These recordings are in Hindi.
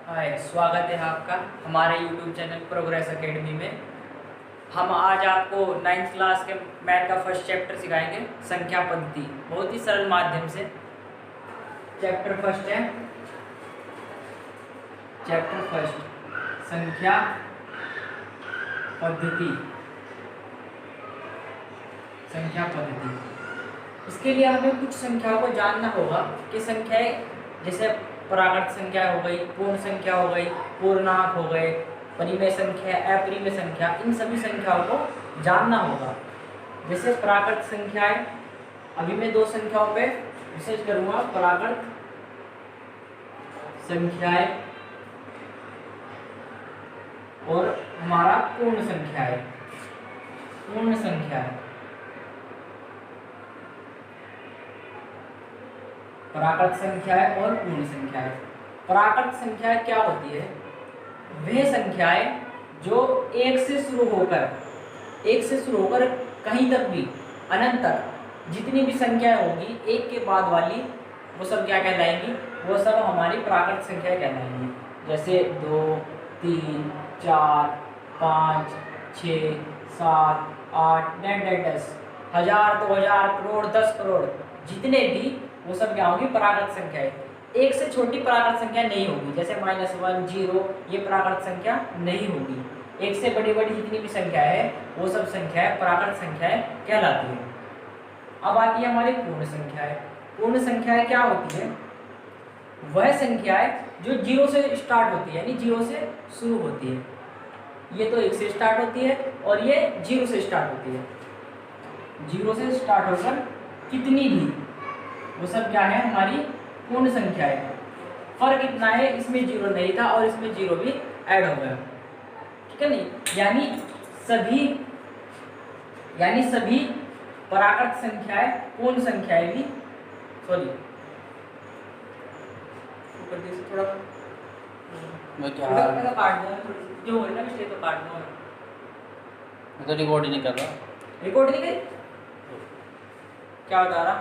हाय, स्वागत है आपका हमारे YouTube चैनल प्रोग्रेस एकेडमी में। हम आज आपको 9th क्लास के मैथ का फर्स्ट चैप्टर सिखाएंगे, संख्या पद्धति, बहुत ही सरल माध्यम से। चैप्टर फर्स्ट है, चैप्टर फर्स्ट संख्या पद्धति। संख्या पद्धति, इसके लिए हमें कुछ संख्याओं को जानना होगा कि संख्याएं जैसे प्राकृत संख्या हो गई, पूर्ण संख्या हो गई, पूर्णांक हो गए, परिमेय संख्या, अपरिमेय संख्या, इन सभी संख्याओं को जानना होगा। जैसे प्राकृत संख्याएं, अभी मैं दो संख्याओं पे विशेष करूंगा, प्राकृत संख्याएं और हमारा पूर्ण संख्याएं। पूर्ण संख्याएं, प्राकृत संख्याएं और पूर्ण संख्याएं। प्राकृत संख्याएं क्या होती है? वह संख्याएं जो एक से शुरू होकर कहीं तक भी अनंत तक जितनी भी संख्याएं होगी एक के बाद वाली, वो सब क्या कहलाएंगी? वो सब हमारी प्राकृत संख्याएं कहलाएंगी। जैसे 2, 3, 4, 5, 6, 7, 8, 9, 10, 1000 तो 1000, करोड़ 10 करोड़, जितने भी, वो सब क्या होगी? प्राकृत संख्याएं। एक से छोटी प्राकृत संख्या नहीं होगी, जैसे -1, 0, ये प्राकृत संख्या नहीं होगी। एक से बड़ी बड़ी जितनी भी संख्या है वो सब संख्याएं प्राकृत संख्याएं कहलाती है। अब आती है हमारी पूर्ण संख्याएं। पूर्ण संख्याएं क्या होती है? वह संख्याएं जो 0 से स्टार्ट होती है, यानी 0 से शुरू होती है। ये तो 1 से स्टार्ट होती है और ये 0 से स्टार्ट होती है। 0 से स्टार्ट होकर कितनी भी, वो सब क्या है? हमारी पूर्ण संख्या है। फर्क इतना है, इसमें 0 नहीं था और इसमें 0 भी ऐड हो गया, ठीक है नहीं? यानी सभी प्राकृत संख्याएं, पूर्ण संख्याएं भी, सॉरी थोड़ा काट दूंगा, जो हो रहा है ना तो काट दूंगा। मैं तो रिकॉर्ड ही नहीं कर रहा। रिकॉर्ड नहीं करी? क्या बता रहा?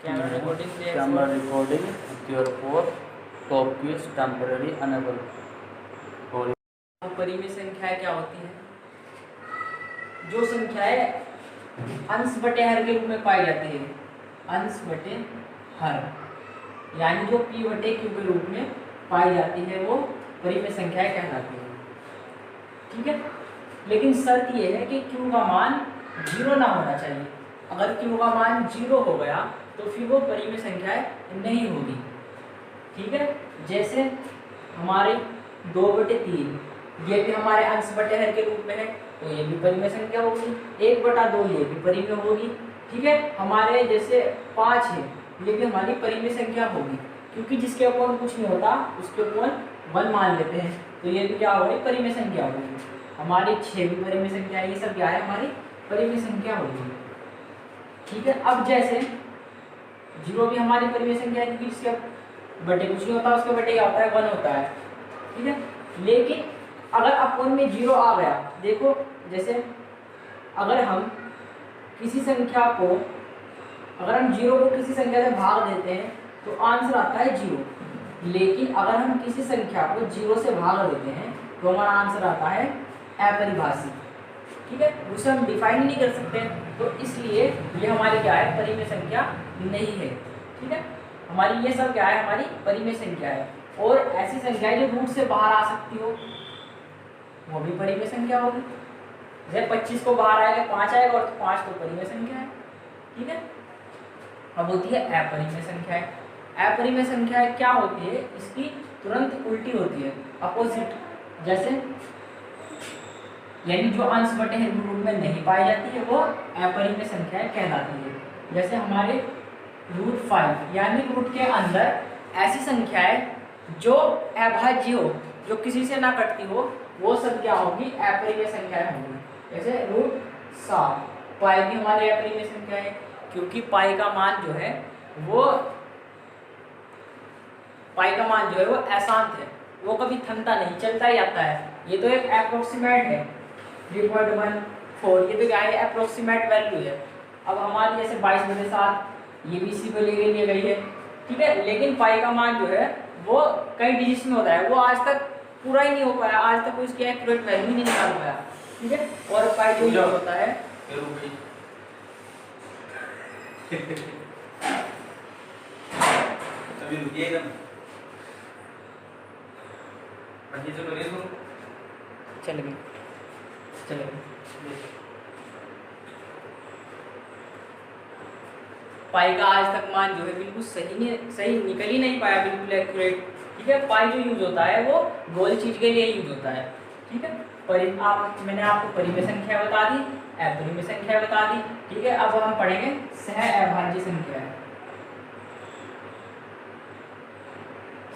Camera recording cure for top quiz temporary enable. परिमेय संख्याएं क्या होती है? जो संख्याएं अंश बटे हर के रूप में पाई जाती है, अंश बटे हर, यानी जो p बटे q के रूप में पाई जाती है, वो परिमेय संख्याएं कहलाती है, ठीक है? लेकिन शर्त ये है कि q का मान 0 ना होना चाहिए। अगर q का मान 0 हो गया तो फिर वो परिमेय संख्याएं नहीं होगी, ठीक है? जैसे हमारे 2/3, ये भी हमारे अंश बटे हर के रूप में है, तो ये भी परिमेय संख्या होगी। 1/2 ये भी परिमेय होगी, ठीक है? हमारे जैसे 5 है, ये भी हमारी परिमेय संख्या होगी, क्योंकि जिसके अपॉन कुछ नहीं होता उसके अपॉन 1 मान लेते हैं, तो ये भी क्या होगी? परिमेय संख्या होगी। हमारी 6 भी परिमेय संख्या है, ये सब क्या है? हमारी परिमेय संख्या होगी, ठीक है? अब जैसे 0 भी हमारी परिमेय संख्या है, क्योंकि इसके बटे कुछ नहीं होता, उसके बटे क्या होता है? 1 होता है, ठीक है? लेकिन अगर अपॉन में 0 आ गया, देखो जैसे अगर हम किसी संख्या को, अगर हम 0 को किसी संख्या से भाग देते हैं तो आंसर आता है 0। लेकिन अगर हम किसी संख्या को 0 से भाग देते हैं तो हमारा आंसर आता है अपरिभाषित, ठीक है? उसे हम डिफाइन नहीं कर सकते, तो इसलिए ये हमारी क्या है? परिमेय संख्या नहीं है, ठीक है? हमारी ये सब क्या है? हमारी परिमेय संख्या है। और ऐसी संख्याएं जो रूट से बाहर आ सकती हो, वो भी परिमेय संख्या होगी। जैसे 25 को बाहर आएगा 5 आएगा, और 5 तो परिमेय संख्या है, ठीक है? अब होती है अपरिमेय संख्याएं। अपरिमेय संख्याएं क्या होती है? इसकी तुरंत उल्टी होती है, अपोजिट। जैसे यानी जो अंश बटे हर के रूप में नहीं पाई जाती है, वो अपरिमेय संख्याएं कहलाती है। जैसे हमारे √5, यानी रूट के अंदर ऐसी संख्याएं जो अभाज्य हो, जो किसी से ना कटती हो, वो सब क्या होगी? अपरिमेय संख्याएं होंगी। जैसे √7, पाई भी हमारी अपरिमेय संख्या है, क्योंकि पाई का मान जो है वो अशांत है, वो कभी थमता नहीं, चलता ही आता है। ये तो एक अप्रोक्सीमेट है, 3.14, ये तो क्या है? अप्रोक्सीमेट वैल्यू है। अब हमारी जैसे 22/7, ये भी इसी को लिए गई है, ठीक है? लेकिन पाई का मान जो है वो कई डिजिट्स में होता है, वो आज तक पूरा ही नहीं हो पाया, आज तक उसकी एक्यूरेट वैल्यू नहीं निकाल पाया, ठीक है। और पाई जो यूज होता है अभी रुकिए एकदम चल गई। पाई का आज तक मान जो है बिल्कुल सही निकल ही नहीं पाया, बिल्कुल एक्यूरेट, ठीक है। पाई जो यूज होता है वो गोल चीज के लिए यूज होता है, ठीक है। मैंने आपको परिमेय संख्या बता दी, अपरिमेय संख्या बता दी, ठीक है। अब हम पढ़ेंगे सह अभाज्य संख्या।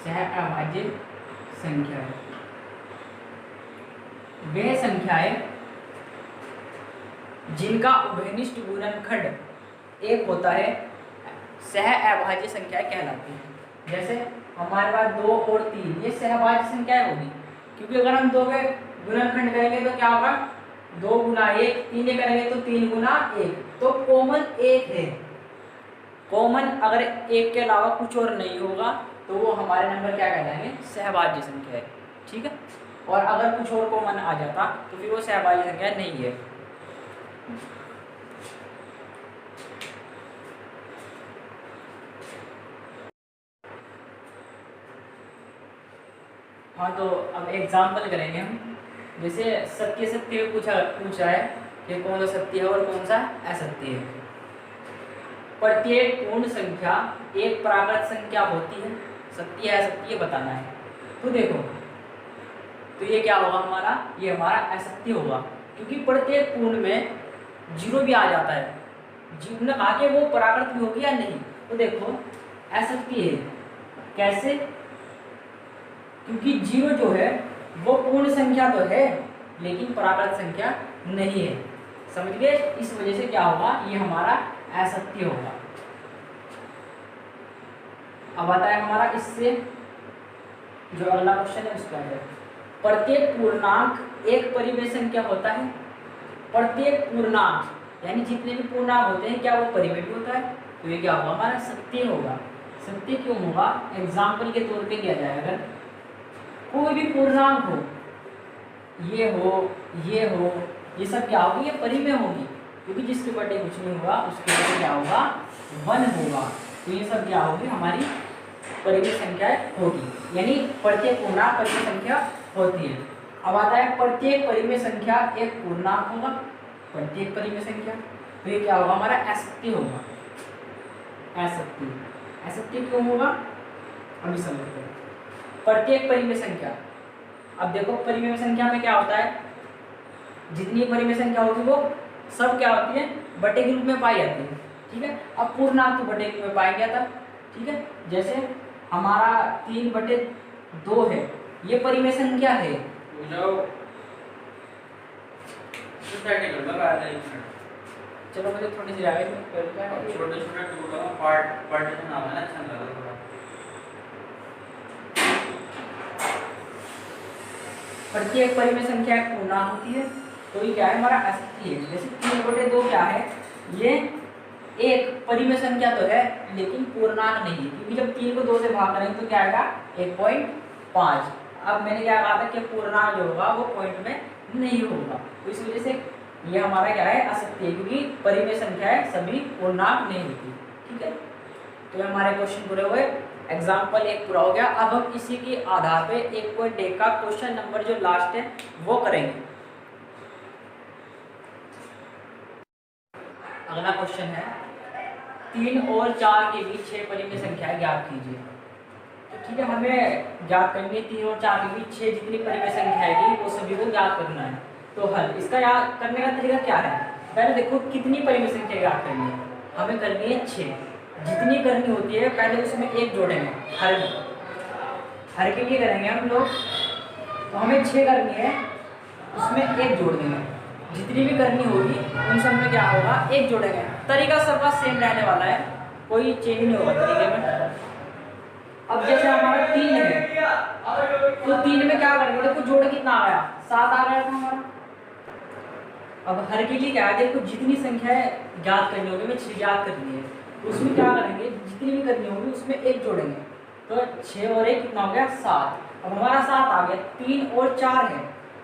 सह अभाज्य संख्या वह संख्याएं जिनका उभयनिष्ठ गुणनखंड एक होता है, सह अभाज्य संख्याएं कहलाती हैं। जैसे हमारे पास 2 और 3, ये सहभाज्य संख्याएं होगी, क्योंकि अगर हम 2 के गुणनखंड करेंगे तो क्या होगा, 2 गुना 1, 3 करेंगे तो 3 गुना 1, तो कॉमन 1 है। कॉमन अगर 1 के अलावा कुछ और नहीं होगा तो वो हमारे नंबर क्या कहलाएंगे, सहभाज्य संख्या है, ठीक है। और अगर कुछ और कॉमन आ जाता तो फिर वो सहभाज्य संख्या नहीं है। हाँ, तो अब एग्जाम्पल करेंगे हम। जैसे सत्य सत्य पूछा है कि कौन सा सत्य है और कौन सा असत्य है। प्रत्येक पूर्ण संख्या एक प्राकृत संख्या होती है, सत्य है असत्य बताना है। तो देखो, तो ये क्या होगा हमारा, ये हमारा असत्य होगा, क्योंकि प्रत्येक पूर्ण में 0 भी आ जाता है। जीव ने कहा कि वो प्राकृत भी होगी या नहीं, तो देखो असत्य है। कैसे, क्योंकि 0 जो है वो पूर्ण संख्या तो है लेकिन प्राकृत संख्या नहीं है, समझ गए। इस वजह से क्या होगा, ये हमारा असत्य होगा। अब आता है हमारा इससे जो अगला क्वेश्चन है उसका है, प्रत्येक पूर्णांक एक परिमेय संख्या होता है। प्रत्येक पूर्णांक यानी जितने भी पूर्णांक होते हैं क्या वो परिमेय भी होता है, तो ये क्या होगा हमारा सत्य होगा। सत्य क्यों होगा, एग्जाम्पल के तौर पे दिया जाए, अगर कोई भी पूर्णांक हो, ये हो, ये सब क्या होगी, ये परिमेय होगी, क्योंकि जिसके बटे कुछ नहीं होगा उसके बटे क्या होगा, 1 होगा। तो ये सब क्या होगी, हमारी परिमेय संख्या होगी, यानी प्रत्येक पूर्णांक परिमेय संख्या होती है। अब आता है प्रत्येक परिमेय संख्या एक पूर्णांक होगा, प्रत्येक परिमेय संख्या, तो ये क्या होगा हमारा असत्य होगा। असत्य क्यों होगा, अभी समझते हैं। प्रत्येक परिमेय संख्या, अब देखो परिमेय संख्या में क्या होता है, जितनी परिमेय संख्या होगी वो सब क्या होती है, बटे के रूप में पाई जाती है, ठीक है। अब पूर्णांक तो बटे के रूप में पाया गया था, ठीक है। जैसे हमारा 3/2 है, ये परिमेय संख्या है। चलो मुझे थोड़ी सी आगे छोटे टुकड़ों में पार्टीशन नाम है ना, अच्छा लगा थोड़ा। प्रत्येक परिमेय संख्या एक पूर्णांक होती है, तो ये क्या है हमारा असत्य है। जैसे 3/2 क्या है, ये एक परिमेय संख्या तो है लेकिन पूर्णांक नहीं है, क्योंकि जब 3 को 2 से भाग करेंगे तो क्या आएगा 1.5। अब मैंने क्या कहा था कि पूर्णांक जो होगा वो पॉइंट में नहीं होगा, तो इस वजह से ये हमारा क्या है असत्य है, क्योंकि परिमेय संख्याएं सभी पूर्णांक नहीं होती, ठीक है। तो ये हमारे क्वेश्चन पूरे हुए, एग्जाम्पल 1 पूरा हो गया। अब हम इसी के आधार पे 1.1 का क्वेश्चन नंबर जो लास्ट है वो करेंगे। अगला क्वेश्चन है 3 और 4 के बीच 6 परिमेय संख्याएं ज्ञात कीजिए। तो ठीक है, हमें ज्ञात करनी है 3 और 4 के बीच 6 जितनी परिमेय संख्याएं थी वो सभी को ज्ञात करना है। तो हल इसका याद करने का तरीका क्या है, पहले देखो कितनी परिमेय संख्या ज्ञात करनी है, हमें करनी है 6। जितनी करनी होती है पहले उसमें 1 जोड़ेंगे, हर के लिए करेंगे हम लोग, तो हमें 6 करनी है, उसमें 1 जोड़ देंगे। जितनी भी करनी होगी उन सब में क्या होगा, 1 जोड़ेंगे। तरीका सबका सेम रहने वाला है, कोई चेंज नहीं होगा तरीके में। अब जैसे हमारा 3 है, तो 3 में क्या करेंगे, देखो जोड़ कितना आ गया, 7 आ गया था हमारा। अब हर के लिए क्या है, देखो जितनी संख्या ज्ञात करनी होगी, हमें 6 ज्ञात करनी है, उसमें क्या करेंगे, जितनी भी करनी होगी उसमें 1 जोड़ेंगे। तो तो 6 और 1 कितना हो गया 7। अब हमारा 7 आ गया, 3 और 4 है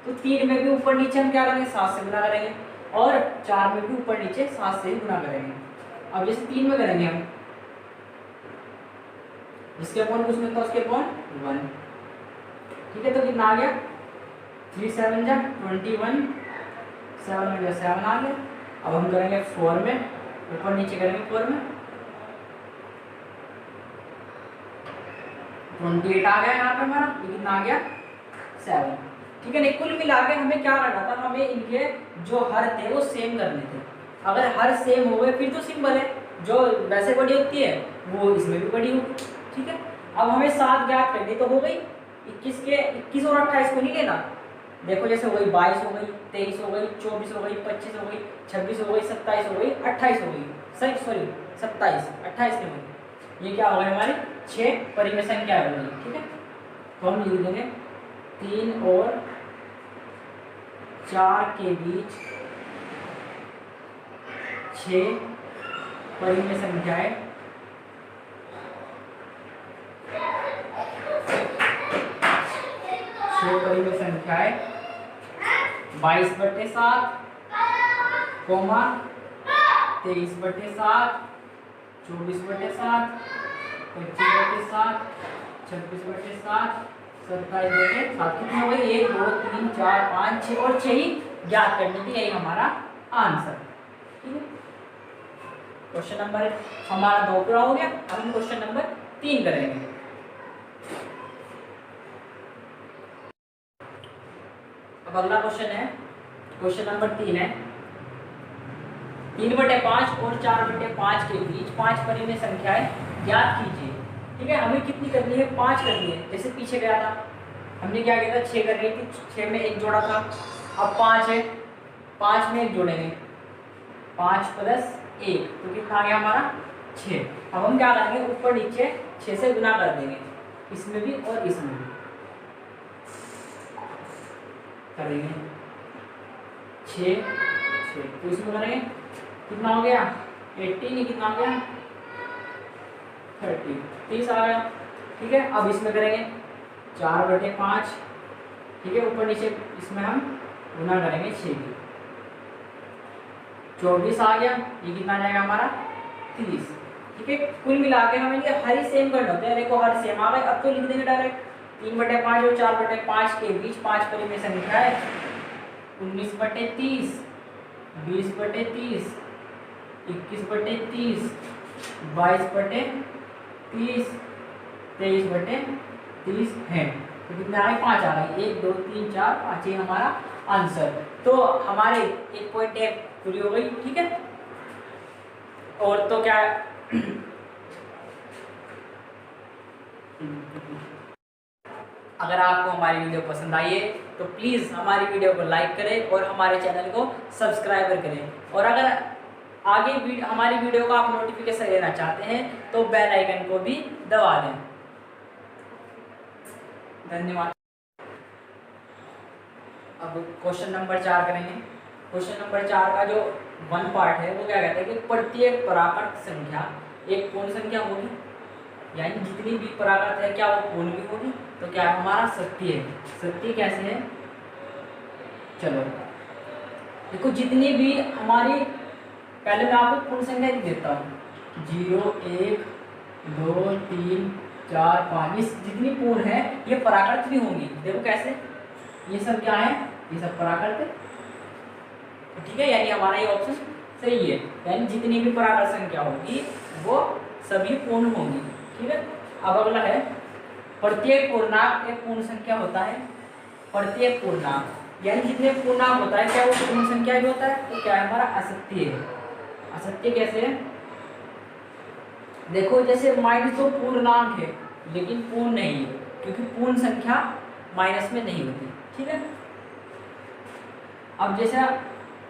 तो 3 में भी ऊपर नीचे हम क्या करेंगे 7 से गुना करेंगे, और 4 में भी ऊपर नीचे 7 से गुना करेंगे। अब जैसे 3 में करेंगे हम, जिसके अपॉन कुछ मिलता है उसके अपॉन 1, ठीक है। तो कितना आ गया 3 7 जा 21, 7 में जा 7 आ गया। अब हम करेंगे 4 में, ऊपर नीचे करेंगे 4 में, 28 आ गया यहाँ पे हमारा, ये कितना आ गया 7, ठीक है। नहीं, कुल मिला के हमें क्या करना था, हमें इनके जो हर थे वो सेम करने थे। अगर हर सेम हो गए फिर तो सिंपल है, जो वैसे बड़ी होती है वो इसमें भी बड़ी होगी, ठीक है। अब हमें 7 ज्ञात करनी तो हो गई, 21 और 28 को नहीं लेना। देखो जैसे हो गई 22 हो गई, 23 हो गई, 24 हो गई, 25 हो गई, 26 हो गई, 27 हो गई, 28 हो गई, सॉरी 27, 28 नहीं हुई। ये क्या हो गई हमारी 6 परिमेय संख्या हो गई, ठीक है। तो हम लिख देंगे 3 और 4 के बीच 6 परिमेय संख्याएं, 6 परिमेय संख्याएं 22/7, 23/7, 24/7, 25/7, 26/7, 27/7। कितनी हो गई 1 2 3 4 5 6 और 6 ही ज्ञात करनी थी, यही हमारा आंसर, ठीक है। क्वेश्चन नंबर हमारा 2 पूरा हो गया। अब हम क्वेश्चन नंबर 3 करेंगे। अब अगला क्वेश्चन है, क्वेश्चन नंबर 3 है, 3/5 और 4/5 के बीच 5 परिमेय संख्याएं ज्ञात कीजिए, ठीक है। हमें कितनी करनी है 5 करनी है। जैसे पीछे गया था हमने क्या किया था 6 कर रही थी, 6 में 1 जोड़ा था, अब 5 है, 5 में 1 जोड़ेंगे, 5 + 1 तो कितना आ गया हमारा 6। अब हम क्या करेंगे ऊपर नीचे 6 से गुना कर देंगे, इसमें भी और इसमें भी करेंगे 6 तो इसमें करेंगे कितना हो गया 18, कितना हो गया 30 आ गया, ठीक है। अब इसमें करेंगे 4/5, ठीक है, ऊपर नीचे इसमें हम गुना करेंगे 6 की, 24 आ गया, ये कितना आ जाएगा हमारा 30, ठीक है। कुल मिला के हमें ये हर ही सेम करना होता है। देखो हर सेम आ गए, अब तो लिख देंगे डायरेक्ट 3/5 और 4/5 के बीच 5 परिमेय संख्या है 19/30, 20/30, 21/30, 22/30, 23/30 है। तो कितने आ गए 5 आ गए, 1 2 3 4 5 ही हमारा आंसर। तो हमारे 1.1 पूरी हो गई, ठीक है। और तो क्या अगर आपको हमारी वीडियो पसंद आई है तो प्लीज़ हमारी वीडियो को लाइक करें और हमारे चैनल को सब्सक्राइब करें। और अगर आगे हमारी वीडियो का आप नोटिफिकेशन लेना चाहते हैं तो बेल आइकन को भी दबा दें। धन्यवाद। अब क्वेश्चन नंबर 4 करेंगे। क्वेश्चन नंबर 4 का जो 1 पार्ट है वो क्या कहता है कि प्रत्येक पराकृत संख्या एक पूर्ण संख्या होगी, यानी जितनी भी पराकृत है क्या वो पूर्ण भी होगी। तो क्या हमारा सत्य है। सत्य कैसे है, चलो देखो जितनी भी हमारी, पहले मैं आपको पूर्ण संख्या लिख देता हूँ 0 1 2 3 4 5, ये जितनी पूर्ण है ये पराकृत भी होंगी। देखो कैसे, ये सब क्या है, ये सब पराकृत है, ठीक है। यानी हमारा ये ऑप्शन सही है, यानी जितनी भी पराकृत संख्या होगी वो सभी पूर्ण होंगी, ठीक है। अब अगला है प्रत्येक पूर्णांक एक पूर्ण संख्या होता है। प्रत्येक पूर्णांक यानी जितने पूर्णांक होता है क्या वो पूर्ण संख्या भी होता है। तो क्या है हमारा असत्य है। असत्य कैसे है, देखो जैसे माइनस तो पूर्णांक है लेकिन पूर्ण नहीं है, क्योंकि पूर्ण संख्या माइनस में नहीं होती, ठीक है। अब जैसे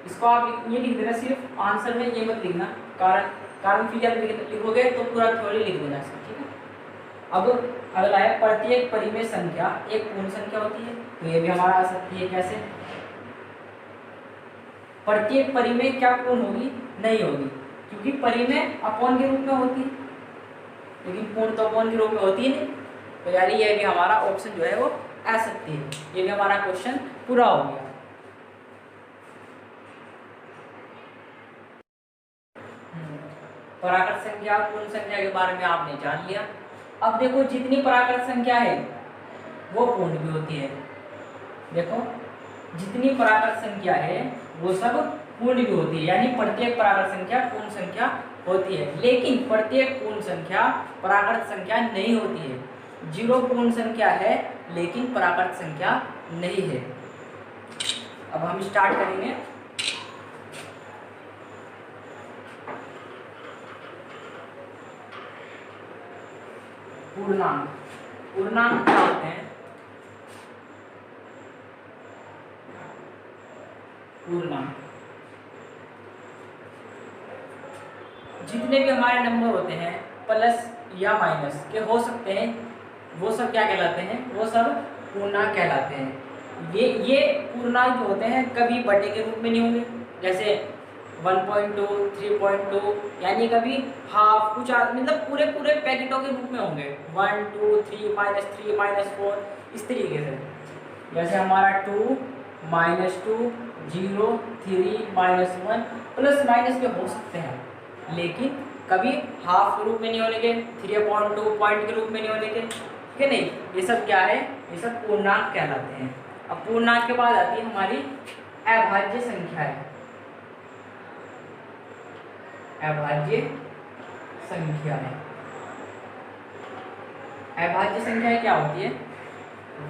इसको आप ये लिख देना, सिर्फ आंसर में ये मत लिखना, कारण फिगर लिखोगे तो पूरा थ्योरी लिख देना इसका, ठीक है। अब अगला है प्रत्येक परिमेय संख्या एक पूर्ण संख्या होती है। तो ये भी हमारा असत्य है। कैसे, प्रत्येक परिमेय क्या पूर्ण होगी, नहीं होगी, क्योंकि परिमेय अपॉन के रूप में होती है, लेकिन पूर्ण तो अपॉन के रूप में होती है नहीं। तो यानी ये भी हमारा ऑप्शन जो है वो असत्य है। ये भी हमारा क्वेश्चन पूरा हो गया। पराकृत संख्या पूर्ण संख्या के बारे में आपने जान लिया। अब देखो जितनी पराकृत संख्या है वो पूर्ण भी होती है। देखो जितनी पराकृत संख्या है वो सब पूर्ण भी होती है, यानी प्रत्येक पराकृत संख्या पूर्ण संख्या होती है। लेकिन प्रत्येक पूर्ण संख्या पराकृत संख्या नहीं होती है। 0 पूर्ण संख्या है लेकिन पराकृत संख्या नहीं है। अब हम स्टार्ट करेंगे। पूर्णांक, पूर्णांक क्या होते हैं? पूर्णांक जितने भी हमारे नंबर होते हैं प्लस या माइनस के हो सकते हैं, वो सब क्या कहलाते हैं? वो सब पूर्णांक कहलाते हैं। ये पूर्णांक जो होते हैं कभी बटे के रूप में नहीं होंगे, जैसे 1.2, 3.2, यानी कभी हाफ, कुछ मतलब पूरे पूरे पैकेटों के रूप में होंगे। 1, 2, 3, -3, -4, इस तरीके से। जैसे हमारा 2, -2, 0, 3, -1, प्लस माइनस के हो सकते हैं, लेकिन कभी हाफ के रूप में नहीं होने के, 3/2 पॉइंट के रूप में नहीं होने के, ठीक है नहीं। ये सब क्या है? ये सब पूर्णांक कहलाते हैं। अब पूर्णांक के बाद आती है हमारी अभाज्य संख्याएं। अभाज्य संख्याएं, अभाज्य संख्याएं क्या होती है?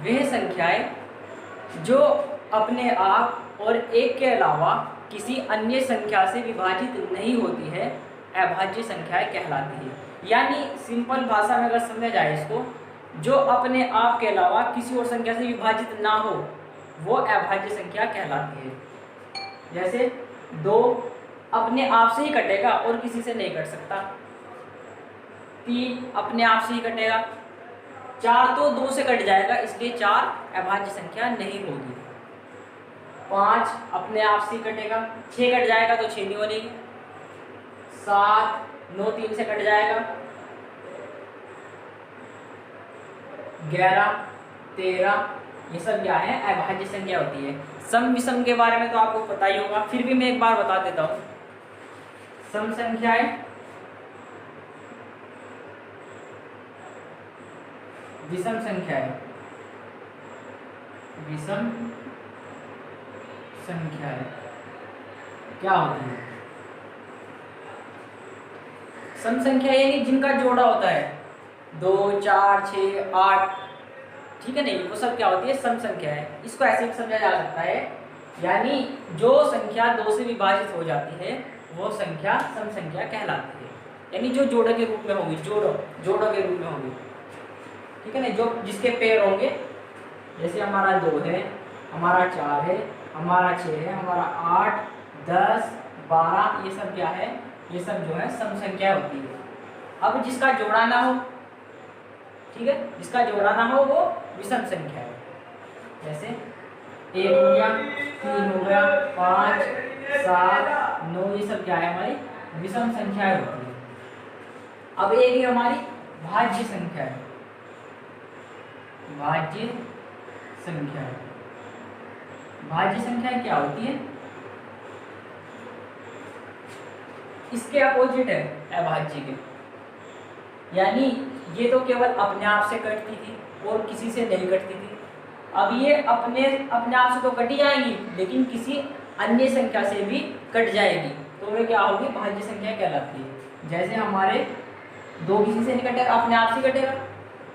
वह संख्याएं जो अपने आप और एक के अलावा किसी अन्य संख्या से विभाजित नहीं होती है, अभाज्य संख्याएं कहलाती है। यानी सिंपल भाषा में अगर समझा जाए इसको, जो अपने आप के अलावा किसी और संख्या से विभाजित ना हो वो अभाज्य संख्या कहलाती है। जैसे 2 अपने आप से ही कटेगा और किसी से नहीं कट सकता, 3 अपने आप से ही कटेगा, 4 तो 2 से कट जाएगा, इसलिए 4 अभाज्य संख्या नहीं होगी। 5 अपने आप से ही कटेगा, 6 कट जाएगा तो 6 नहीं बनेगी, 7, 9 3 से कट जाएगा, 11, 13, ये सब क्या है? अभाज्य संख्या होती है। सम विषम के बारे में तो आपको पता ही होगा, फिर भी मैं एक बार बता देता हूँ। सम संख्याएं विषम संख्याएं, विषम संख्याएं क्या होती है? सम संख्या यानी जिनका जोड़ा होता है 2, 4, 6, 8, ठीक है नहीं, वो सब क्या होती है? सम संख्या है। इसको ऐसे ही समझा जा सकता है, यानी जो संख्या 2 से विभाजित हो जाती है वो संख्या सम संख्या कहलाती है। यानी जो जोड़े के रूप में होगी, जोड़ों के रूप में होगी, ठीक है ना, जो जिसके पेयर होंगे, जैसे हमारा 2 है, हमारा 4 है, हमारा 6 है, हमारा 8, 10, 12, ये सब क्या है? ये सब जो है सम संख्या होती है। अब जिसका जोड़ा ना हो, ठीक है, जिसका जोड़ा ना हो वो विषम संख्या है। जैसे 1 हो गया, 3 हो गया, 5, 7, 9, ये सब क्या है? हमारी विषम संख्याएं होती है। अब एक ही हमारी भाज्य संख्या है, भाज्य संख्या। भाज्य संख्या क्या होती है? इसके अपोजिट है अभाज्य के, यानी ये तो केवल अपने आप से कटती थी और किसी से नहीं कटती थी। अब ये अपने आप से तो कटी जाएंगी, लेकिन किसी अन्य संख्या से भी कट जाएगी, तो वे क्या होगी? भाज्य संख्या कहलाती है। जैसे हमारे 2 किसी से नहीं कटेगा, अपने आप से कटेगा,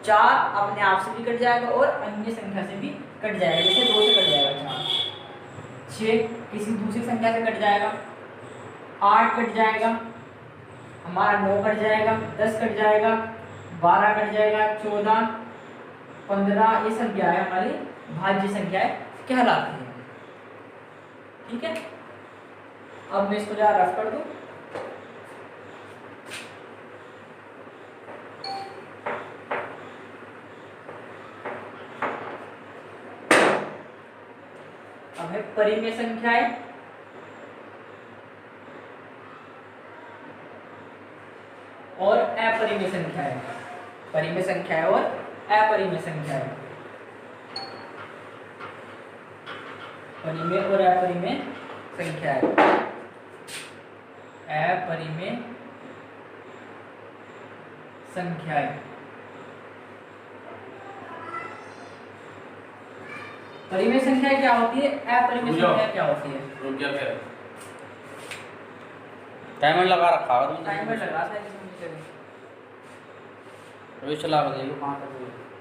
4 अपने आप से भी कट जाएगा और अन्य संख्या से भी कट जाएगा, जैसे 2 से कट जाएगा 4, 6 किसी दूसरी संख्या से कट जाएगा, 8 कट जाएगा, हमारा 9 कट जाएगा, 10 कट जाएगा, 12 कट जाएगा, 14, 15, ये सब क्या है? हमारी भाज्य संख्याएं कहलाती है। ठीक है, अब मैं इसको जरा रफ कर दूं। अब है परिमेय संख्याएं और अपरिमेय संख्याएं। परिमेय संख्याएं और अपरिमेय संख्या है। परिमेय और अपरिमेय संख्या है। अपरिमेय संख्याएं। परिमेय संख्या क्या होती है, अपरिमेय संख्या क्या होती है? रुक गया फिर। टाइमर लगा रखा है तुमने? टाइमर लगा था इसमें। अभी चला के देखो कहाँ तक हुई।